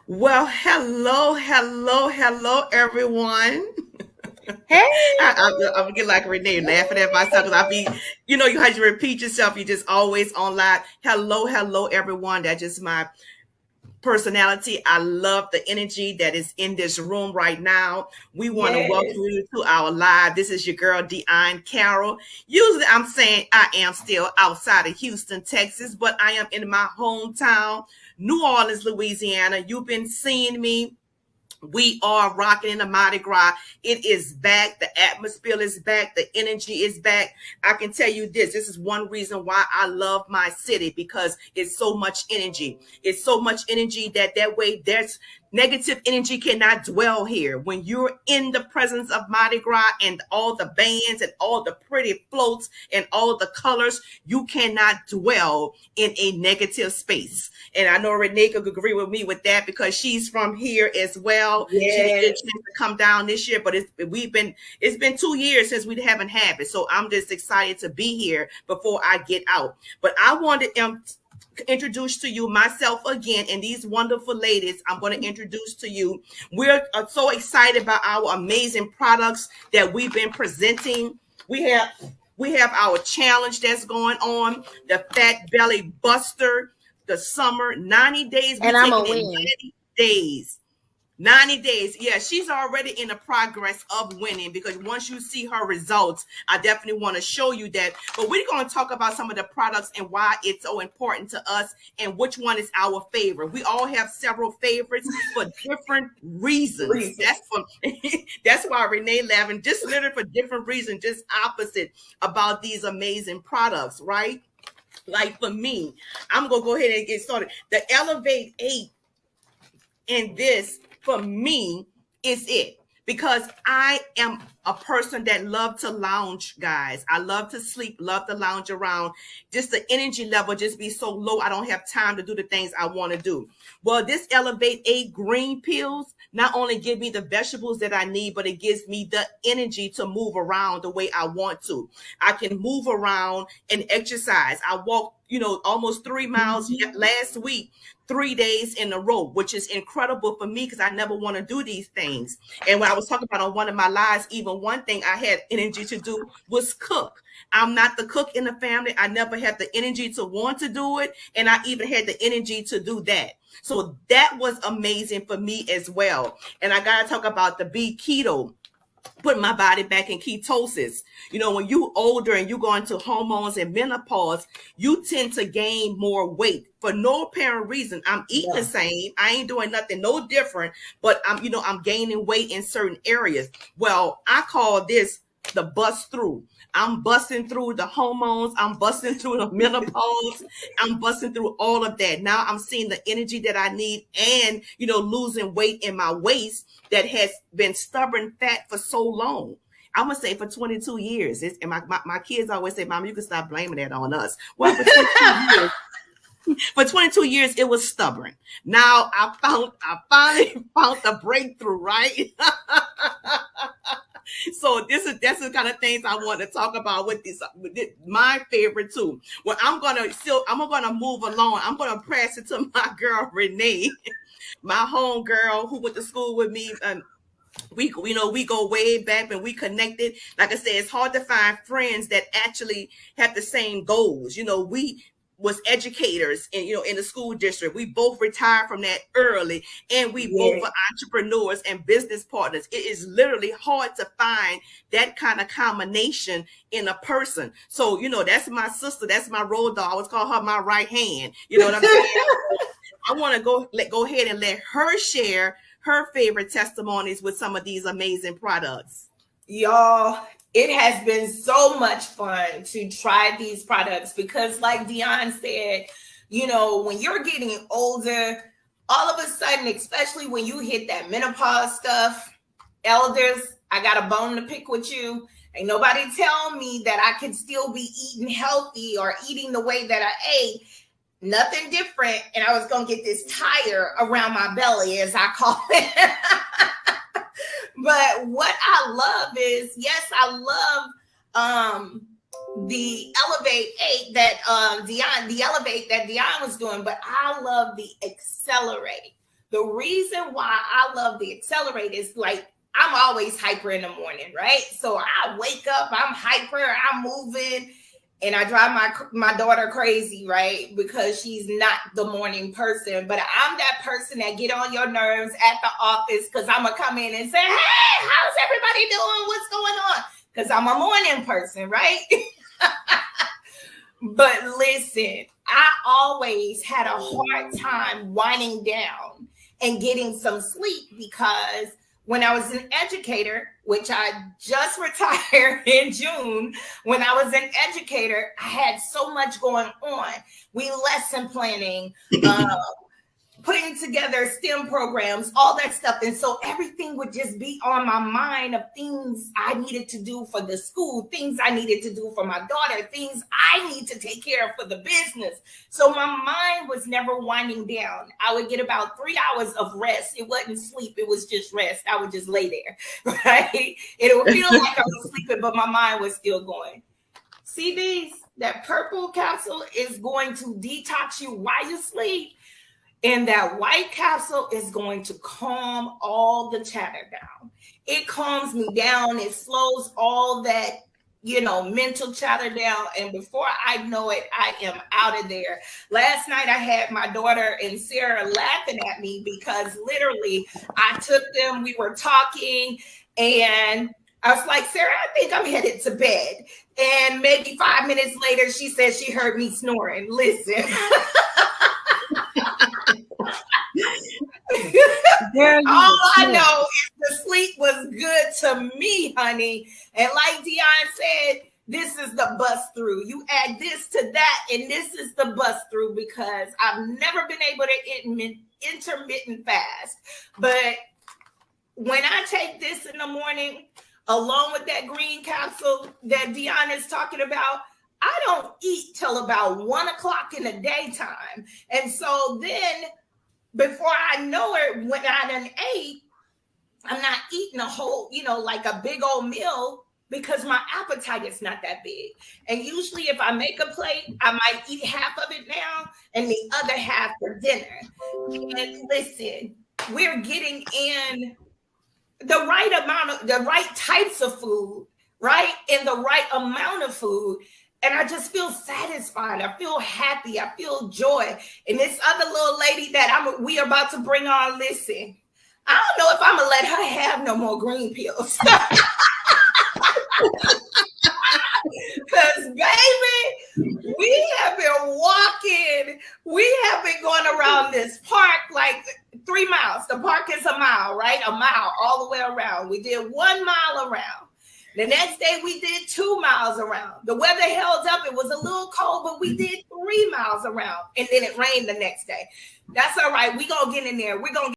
Well, hello, everyone. Hey, I'm getting like Renee laughing at myself because you how you repeat yourself. You just always on live. Hello, everyone. That's just my personality. I love the energy that is in this room right now. We want to welcome yes. you to our live. This is your girl, DIONNE Carroll. Usually I'm saying I am still outside of Houston, Texas, but I am in my hometown, New Orleans, Louisiana. You've been seeing me. We are rocking in the Mardi Gras. It is back. The atmosphere is back. The energy is back. I can tell you this. This is one reason why I love my city because it's so much energy. It's so much energy that way there's negative energy cannot dwell here. When you're in the presence of Mardi Gras and all the bands and all the pretty floats and all the colors, you cannot dwell in a negative space. And I know Renee could agree with me with that because she's from here as well. She didn't get a Yes. chance to come down this year, but it's been 2 years since we haven't had it. So I'm just excited to be here before I get out. But I wanted introduce to you myself again and these wonderful ladies I'm going to introduce to you. We're so excited about our amazing products that we've been presenting. We have our challenge that's going on, the Fat Belly Buster, the summer 90 days. We And I'm taking a it win. 90 days. 90 days. Yeah, she's already in the progress of winning because once you see her results, I definitely want to show you that. But we're going to talk about some of the products and why it's so important to us and which one is our favorite. We all have several favorites for different reasons. Reason. That's why Renee laughing, just literally for different reasons, just opposite about these amazing products, right? Like for me, I'm gonna go ahead and get started. The Elevate 8 in this for me is it because I am a person that love to lounge, guys. I love to sleep, love to lounge around. Just the energy level just be so low. I don't have time to do the things I want to do. Well, this Elevate 8 green pills not only give me the vegetables that I need, but it gives me the energy to move around the way I want to. I can move around and exercise. I walked, almost 3 miles last week 3 days in a row, which is incredible for me because I never want to do these things. And when I was talking about on one of my lives, even one thing I had energy to do was cook. I'm not the cook in the family. I never had the energy to want to do it. And I even had the energy to do that. So that was amazing for me as well. And I got to talk about the B keto, putting my body back in ketosis. When you older and you go into hormones and menopause, you tend to gain more weight for no apparent reason. I'm eating the Yeah. same. I ain't doing nothing no different, but I'm gaining weight in certain areas. Well, I call this the bust through. I'm busting through the hormones. I'm busting through the menopause. I'm busting through all of that. Now I'm seeing the energy that I need and, losing weight in my waist that has been stubborn fat for so long. I'm gonna say for 22 years. And my kids always say, "Mom, you can stop blaming that on us." Well, for 22 years, it was stubborn. Now I finally found the breakthrough, right? So that's the kind of things I want to talk about with my favorite too. Well, I'm gonna move along. I'm gonna press it to my girl Renee, my home girl who went to school with me. We go way back and we connected. Like I said, it's hard to find friends that actually have the same goals. We was educators in the school district. We both retired from that early, and we both Yes. are entrepreneurs and business partners. It is literally hard to find that kind of combination in a person. So that's my sister, that's my road dog. I always call her my right hand. You know what I'm saying? I want to go ahead and let her share her favorite testimonies with some of these amazing products. Y'all, it has been so much fun to try these products because, like Dionne said, when you're getting older, all of a sudden, especially when you hit that menopause stuff, elders, I got a bone to pick with you. Ain't nobody tell me that I can still be eating healthy or eating the way that I ate. Nothing different. And I was going to get this tire around my belly, as I call it. But what I love is, yes, I love the Elevate 8 that Dionne was doing, but I love the Accelerate The reason why I love the Accelerate is like, I'm always hyper in the morning, right? So I wake up, I'm hyper, I'm moving, and I drive my daughter crazy, right? Because she's not the morning person. But I'm that person that get on your nerves at the office because I'm going to come in and say, hey, how's everybody doing? What's going on? Because I'm a morning person, right? But listen, I always had a hard time winding down and getting some sleep because when I was an educator, which I just retired in June, when I was an educator, I had so much going on. We lesson planning, putting together STEM programs, all that stuff. And so everything would just be on my mind of things I needed to do for the school, things I needed to do for my daughter, things I need to take care of for the business. So my mind was never winding down. I would get about 3 hours of rest. It wasn't sleep. It was just rest. I would just lay there, right? It would feel like I was sleeping, but my mind was still going. See these? That purple capsule is going to detox you while you sleep. And that white capsule is going to calm all the chatter down. It calms me down. It slows all that, mental chatter down. And before I know it, I am out of there. Last night, I had my daughter and Sarah laughing at me because literally I took them, we were talking, and I was like, Sarah, I think I'm headed to bed. And maybe 5 minutes later, she said she heard me snoring. Listen. All I know is the sleep was good to me, honey. And like Dionne said, this is the bust through. You add this to that, and this is the bust through because I've never been able to intermittent fast. But when I take this in the morning, along with that green capsule that Dionne is talking about, I don't eat till about 1 o'clock in the daytime. And so then before I know it, when I done ate, I'm not eating a whole, like a big old meal because my appetite is not that big. And usually if I make a plate, I might eat half of it now and the other half for dinner. And listen, we're getting in the right types of food, right? And the right amount of food. And I just feel satisfied. I feel happy. I feel joy. And this other little lady that we are about to bring on, listen, I don't know if I'm going to let her have no more green pills. Because, baby, we have been walking. We have been going around this park like 3 miles. The park is a mile, right? A mile all the way around. We did 1 mile around. The next day, we did 2 miles around. The weather held up. It was a little cold, but we did 3 miles around. And then it rained the next day. That's all right. We're going to get in there. We're going to